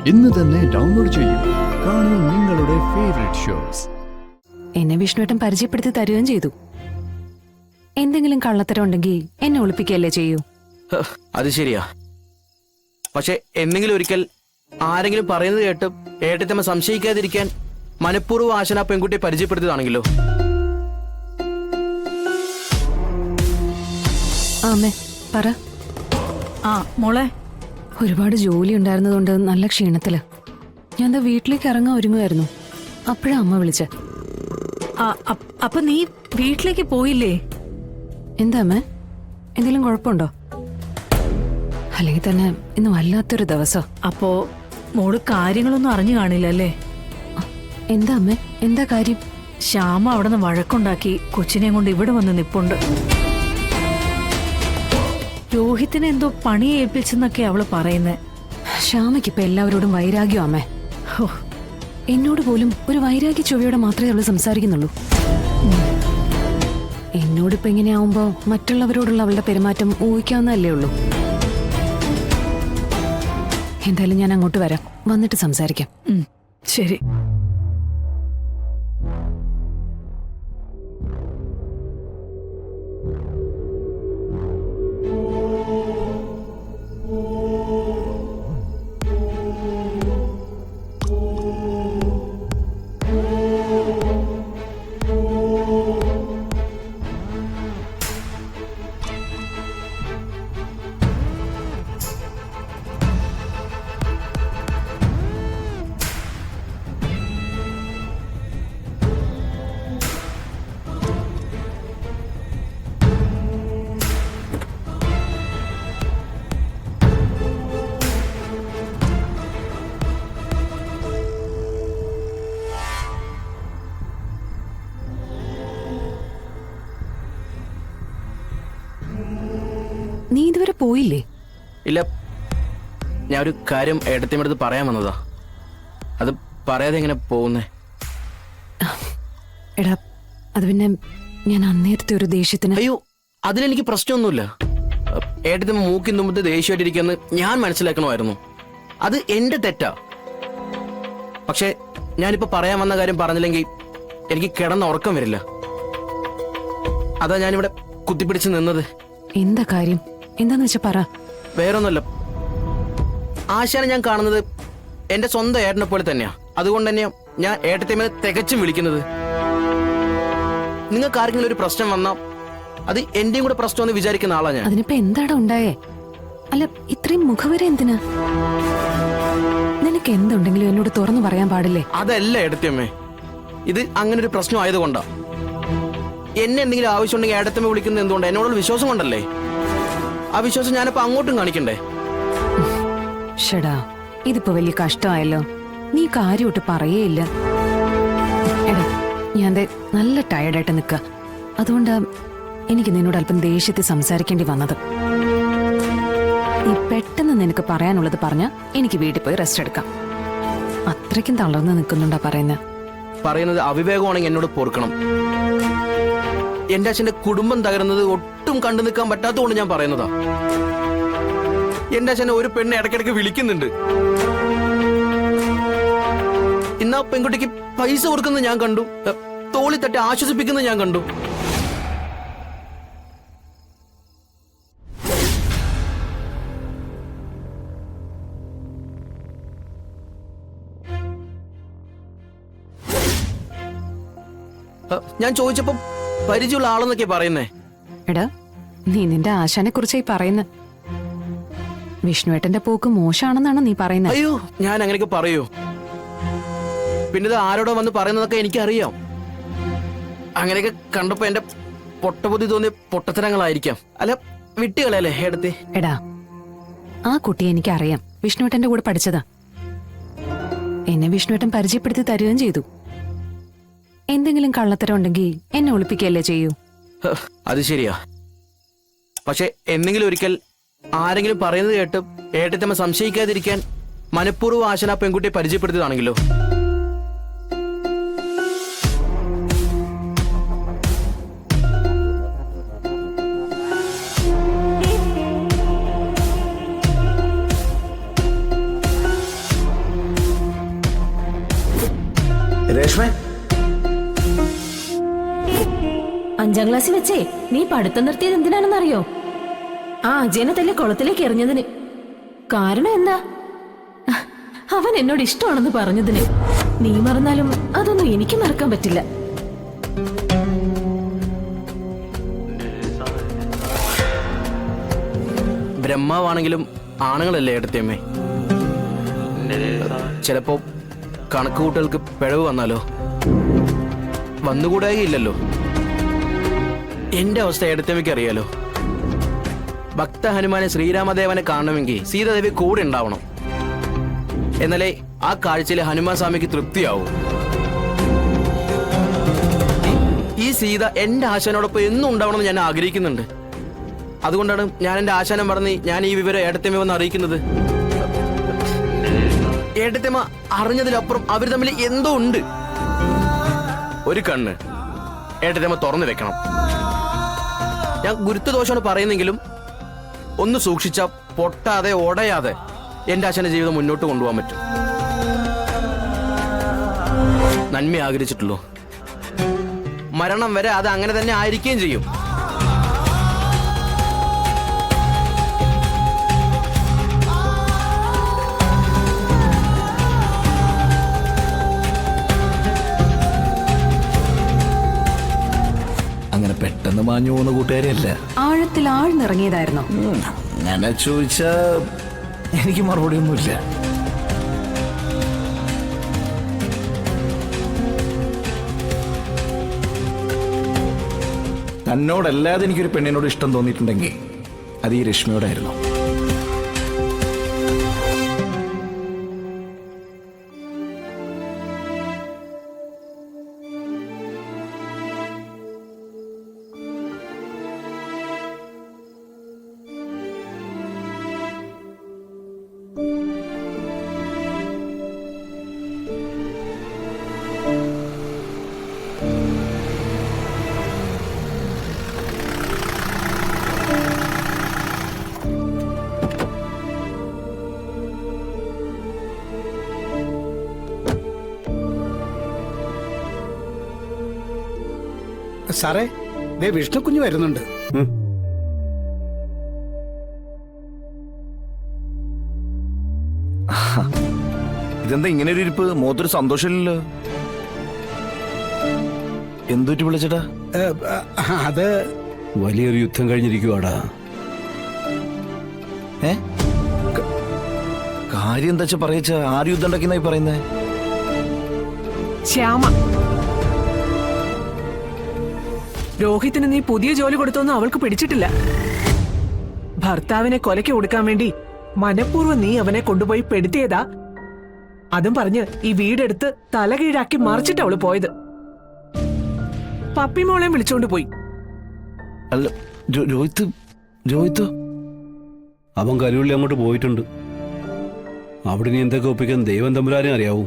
ഇന്ന് തന്നെ ഡൗൺലോഡ് ചെയ്യൂ. കാണൂ നിങ്ങളുടെ ഫേവറേറ്റ് ഷോസ്. എന്നെ വിഷ്ണുവേട്ടൻ പരിചയപ്പെടുത്തി തരുകയും ചെയ്തു. എന്തെങ്കിലും കള്ളത്തരം ഉണ്ടെങ്കിൽ എന്നെ ഒളിപ്പിക്കുകയല്ലേ ചെയ്യൂ. അത് ശരിയാ. പക്ഷെ എന്തെങ്കിലും ഒരിക്കൽ ആരെങ്കിലും പറയുന്നത് കേട്ട് ഏട്ടത്തമ്മ സംശയിക്കാതിരിക്കാൻ മനഃപൂർവ്വം ആശന ആ പെൺകുട്ടിയെ പരിചയപ്പെടുത്തിയതാണെങ്കിലോ? ആമേ പറ. മോളെ, ഒരുപാട് ജോലി ഉണ്ടായിരുന്നതുകൊണ്ട് നല്ല ക്ഷീണത്തില്. ഞാൻ എന്താ വീട്ടിലേക്ക് ഇറങ്ങാൻ ഒരുങ്ങുമായിരുന്നു. അപ്പോഴാ അമ്മ വിളിച്ച. അപ്പൊ നീ വീട്ടിലേക്ക് പോയില്ലേ? എന്താ അമ്മേ, എന്തെങ്കിലും കുഴപ്പമുണ്ടോ? അല്ലെങ്കിൽ തന്നെ ഇന്ന് വല്ലാത്തൊരു ദിവസം. അപ്പോ മോള് കാര്യങ്ങളൊന്നും അറിഞ്ഞു കാണില്ലല്ലേ? എന്താ അമ്മേ, എന്താ കാര്യം? ശ്യാമ അവിടെ നിന്ന് വഴക്കുണ്ടാക്കി കൊച്ചിനെ കൊണ്ട് ഇവിടെ വന്ന് നിപ്പുണ്ട്. രോഹിത്തിനെ എന്തോ പണിയെ ഏൽപ്പിച്ചെന്നൊക്കെ അവള് പറയുന്നേ. ശ്യാമയ്ക്കിപ്പൊ എല്ലാവരോടും വൈരാഗ്യം അമ്മേ. എന്നോട് പോലും ഒരു വൈരാഗ്യ ചൊവ്വയോടെ മാത്രമേ അവള് സംസാരിക്കുന്നുള്ളൂ. എന്നോടിപ്പോ ഇങ്ങനെയാവുമ്പോ മറ്റുള്ളവരോടുള്ള അവളുടെ പെരുമാറ്റം ഊഹിക്കാവുന്നതല്ലേ ഉള്ളൂ. എന്തായാലും ഞാൻ അങ്ങോട്ട് വരാം, വന്നിട്ട് സംസാരിക്കാം. ശരി. നീ ഇതുവരെ പോയില്ലേ? ഇല്ല, ഞാൻ ഒരു കാര്യം ഏട്ടത്തിയമ്മ അടുത്ത് പറയാൻ വന്നതാ. അത് പറയാതെ എങ്ങനെ പോകുന്നേ? എടാ, അത് പിന്നെ ഞാൻ അന്നേരത്തെ ഒരു ദേഷ്യത്തിന്. അയ്യോ, അതിലെനിക്ക് പ്രശ്നമൊന്നുമില്ല. ഏട്ടത്തിയമ്മ മൂക്കിൻ തുമ്പത്ത് ദേഷ്യമായിട്ടിരിക്കുമെന്ന് ഞാൻ മനസ്സിലാക്കണമായിരുന്നു. അത് എന്റെ തെറ്റാ. പക്ഷെ ഞാനിപ്പോ പറയാൻ വന്ന കാര്യം പറഞ്ഞില്ലെങ്കിൽ എനിക്ക് കിടന്ന ഉറക്കം വരില്ല. അതാ ഞാനിവിടെ കുത്തിപ്പിടിച്ച് നിന്നത്. എന്താ കാര്യം? എന്താന്ന് വെച്ചാ പറ. വേറൊന്നുമല്ല, ആശാനെ ഞാൻ കാണുന്നത് എന്റെ സ്വന്തം ഏട്ടനെ പോലെ തന്നെയാ. അതുകൊണ്ട് തന്നെയാ ഞാൻ ഏട്ടത്തിയമ്മ തികച്ചും വിളിക്കുന്നത്. നിങ്ങൾക്ക് ആർക്കെങ്കിലും ഒരു പ്രശ്നം വന്നാ അത് എന്റെയും കൂടെ പ്രശ്നമെന്ന് വിചാരിക്കുന്ന ആളാ ഞാൻ. അതിനിപ്പോ എന്താടാ ഉണ്ടായേ? അല്ല, ഇത്രയും മുഖവരെ എന്തിനാ? നിനക്ക് എന്തുണ്ടെങ്കിലും എന്നോട് തുറന്നു പറയാൻ പാടില്ലേ? അതല്ല ഏട്ടത്തിയമ്മേ, ഇത് അങ്ങനെ ഒരു പ്രശ്നം ആയതുകൊണ്ടാ. എന്നെ എന്തെങ്കിലും ആവശ്യമുണ്ടെങ്കിൽ ഏട്ടത്തിയമ്മ വിളിക്കുന്നത് എന്തുകൊണ്ട്? എന്നോടുള്ള വിശ്വാസം കൊണ്ടല്ലേ. ആ വിശ്വാസം ഞാനിപ്പോ അങ്ങോട്ടും കാണിക്കണ്ടേ? ഷടാ, ഇതിപ്പോ വലിയ കഷ്ടമായല്ലോ. നീ കാര്യമായിട്ട് പറയേയില്ല. എടാ, ഞാൻ നല്ല ടയർഡായിട്ട് നിക്ക. അതുകൊണ്ടാ എനിക്ക് നിന്നോട് അല്പം ദേഷ്യത്തിൽ സംസാരിക്കേണ്ടി വന്നത്. നീ പെട്ടെന്ന് നിനക്ക് പറയാനുള്ളത് പറഞ്ഞാ എനിക്ക് വീട്ടിൽ പോയി റെസ്റ്റ് എടുക്കാം. അത്രയ്ക്കും തളർന്ന് നിൽക്കുന്നുണ്ടാ പറയുന്നത് അവിവേകമാണെങ്കിൽ എന്നോട് പൊറുക്കണം. എന്റെ അച്ഛന്റെ കുടുംബം തകരുന്നത് ഒട്ടും കണ്ടു നിൽക്കാൻ പറ്റാത്തതുകൊണ്ട് ഞാൻ പറയുന്നതാ. എന്റെ അച്ഛനെ ഒരു പെണ്ണ് ഇടയ്ക്കിടയ്ക്ക് വിളിക്കുന്നുണ്ട്. ഇന്നാ പെൺകുട്ടിക്ക് പൈസ കൊടുക്കുന്നത് ഞാൻ കണ്ടു. തോളി തട്ടി ആശ്വസിപ്പിക്കുന്നത് ഞാൻ കണ്ടു. ഞാൻ ചോദിച്ചപ്പോ പരിചയമുള്ള ആളെന്നൊക്കെ പറയുന്നേ. എടാ, നീ നിന്റെ ആശാനെ കുറിച്ചായി പറയുന്ന. വിഷ്ണുവേട്ടന്റെ പോക്ക് മോശമാണെന്നാണ് നീ പറയുന്നത്. അയ്യോ, ഞാൻ അങ്ങനെയൊക്കെ പറയൂ? പിന്നെ ഇത് ആരോടോ വന്ന് പറയുന്നതൊക്കെ എനിക്കറിയാം. അങ്ങനെയൊക്കെ കണ്ടപ്പോ എന്റെ പൊട്ടബുദ്ധി തോന്നിയ പൊട്ടത്തരങ്ങളായിരിക്കാം. അല്ല, വിട്ടുകളയല്ലേ ഏടത്തി? എടാ, ആ കുട്ടിയെ എനിക്കറിയാം. വിഷ്ണുവേട്ടന്റെ കൂടെ പഠിച്ചതാ. എന്നെ വിഷ്ണുവേട്ടൻ പരിചയപ്പെടുത്തി തരുകയും ചെയ്തു. എന്തെങ്കിലും കള്ളത്തരം ഉണ്ടെങ്കിൽ എന്നെ ഒളിപ്പിക്കുകയല്ലേ ചെയ്യൂ. അത് ശരിയാ. പക്ഷെ എന്തെങ്കിലും ഒരിക്കൽ ആരെങ്കിലും പറയുന്നത് കേട്ട് ഏട്ടത്തമ്മ സംശയിക്കാതിരിക്കാൻ മനഃപൂർവ്വം ആശന ആ പെൺകുട്ടിയെ പരിചയപ്പെടുത്തിയതാണെങ്കിലോ? രേഷ്മേ, 5ാം ക്ലാസ്സിൽ വെച്ചേ നീ പഠിത്തം നിർത്തിയത് എന്തിനാണെന്നറിയോ? ആ അജയനെ തന്നെ കുളത്തിലേക്ക് എറിഞ്ഞതിന്. കാരണം എന്താ? അവൻ എന്നോട് ഇഷ്ടമാണെന്ന് പറഞ്ഞതിന്. നീ മറന്നാലും അതൊന്നും എനിക്ക് മറക്കാൻ പറ്റില്ല. ബ്രഹ്മാവാണെങ്കിലും ആണുങ്ങളല്ലേ ഏട്ടത്തിയമ്മേ? ചിലപ്പോ കണക്കുകൂട്ടലുകൾക്ക് പിഴവ് വന്നാലോ? വന്നുകൂടായില്ലല്ലോ. എന്റെ അവസ്ഥ ഏട്ടത്തിയമ്മയ്ക്ക് അറിയാലോ. ഭക്ത ഹനുമാനെ ശ്രീരാമദേവനെ കാണണമെങ്കിൽ സീതാദേവി കൂടെ ഉണ്ടാവണം. എന്നാലേ ആ കാഴ്ചയിൽ ഹനുമാൻ സ്വാമിക്ക് തൃപ്തിയാവും. ഈ സീത എന്റെ ആശാനോടൊപ്പം എന്നും ഉണ്ടാവണമെന്ന് ഞാൻ ആഗ്രഹിക്കുന്നുണ്ട്. അതുകൊണ്ടാണ് ഞാൻ എന്റെ ആശാനം പറഞ്ഞ് ഞാൻ ഈ വിവരം ഏട്ടത്തമ്മ വന്ന് അറിയിക്കുന്നത്. ഏട്ടത്തമ്മ അറിഞ്ഞതിലപ്പുറം അവർ തമ്മിൽ എന്തോ ഉണ്ട്. ഒരു കണ്ണ് ഏട്ടത്തമ്മ തുറന്നു വെക്കണം. ഞാൻ ഗുരുത്വദോഷമാണ് പറയുന്നെങ്കിലും ഒന്ന് സൂക്ഷിച്ച പൊട്ടാതെ ഉടയാതെ എന്റെ അച്ഛന്റെ ജീവിതം മുന്നോട്ട് കൊണ്ടുപോകാൻ പറ്റും. നന്മ ആഗ്രഹിച്ചിട്ടുള്ളൂ. മരണം വരെ അത് അങ്ങനെ തന്നെ ആയിരിക്കുകയും ചെയ്യും. അങ്ങനെ പെട്ടെന്ന് മാഞ്ഞു പോകുന്ന കൂട്ടുകാരിയല്ല. ആഴത്തിൽ ആഴ്ന്നിറങ്ങിയതായിരുന്നോ? അങ്ങനെ ചോദിച്ചാ എനിക്ക് മറുപടി ഒന്നുമില്ല. തന്നോടല്ലാതെ എനിക്കൊരു പെണ്ണിനോട് ഇഷ്ടം തോന്നിയിട്ടുണ്ടെങ്കിൽ അത് ഈ രശ്മിയോടായിരുന്നു. സാറേ, ദേ വിഷ്ണുക്കുഞ്ഞ് വരുന്നുണ്ട്. ഇതെന്താ ഇങ്ങനെ ഒരു ഇരിപ്പ്? മുഖത്തൊരു സന്തോഷമില്ലല്ലോ. എന്തുറ്റി വിളിച്ചടാ? അത് വലിയൊരു യുദ്ധം കഴിഞ്ഞിരിക്കുവാടാ. ഏ കാര്യം എന്താ പറയച്ച? ആര് യുദ്ധം ഉണ്ടാക്കിയെന്നായി പറയുന്നേ? ശ്യാമ, രോഹിത്തിന് നീ പുതിയ ജോലി കൊടുത്തൊന്നും അവൾക്ക് പിടിച്ചിട്ടില്ല. ഭർത്താവിനെ കൊലയ്ക്ക് കൊടുക്കാൻ വേണ്ടി മനഃപൂർവ്വം നീ അവനെ കൊണ്ടുപോയി പെടുത്തിയതാ. അതും പറഞ്ഞ് ഈ വീടെടുത്ത് തലകീഴാക്കി മറിച്ചിട്ട് അവള് പോയത്. പപ്പിമോളെ വിളിച്ചോണ്ട് പോയി. അല്ല, രോഹിത്ത് അവൻ കരുവള്ളി അങ്ങോട്ട് പോയിട്ടുണ്ട്. അവിടെ നീ എന്തൊക്കെ ഒപ്പിക്കാൻ ദൈവം തമ്പുരാനെ അറിയാവൂ.